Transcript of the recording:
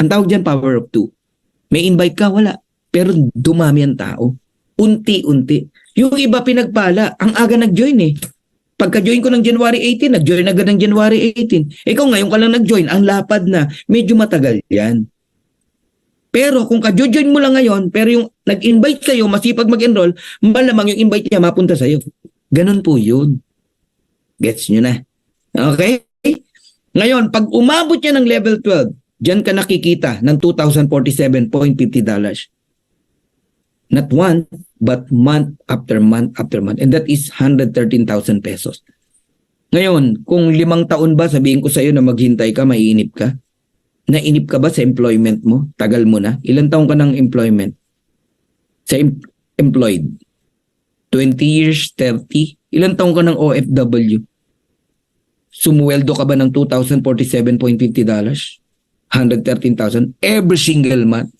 Ang tawag dyan, power of two. May invite ka, wala. Pero dumami ang tao. Unti-unti. Yung iba pinagpala, ang aga nag-join eh. Pagka-join ko ng January 18, nag-join agad ng January 18. Ikaw ngayon ka lang nag-join, ang lapad na. Medyo matagal yan. Pero kung ka-join mo lang ngayon, pero yung nag-invite kayo, masipag mag-enroll, malamang yung invite niya mapunta sa'yo. Ganon po yun. Gets nyo na. Okay? Ngayon, pag umabot niya ng level 12, dyan ka nakikita ng $2,047.50. Not one, but month after month after month. And that is 113,000 pesos. Ngayon, kung 5 taon ba, sabihin ko sa iyo na maghintay ka, maiinip ka? Nainip ka ba sa employment mo? Tagal mo na? Ilang taon ka ng employment? Sa employed? 20 years, 30? Ilang taon ka ng OFW? Sumuweldo ka ba ng $2,047.50? 113,000 every single month?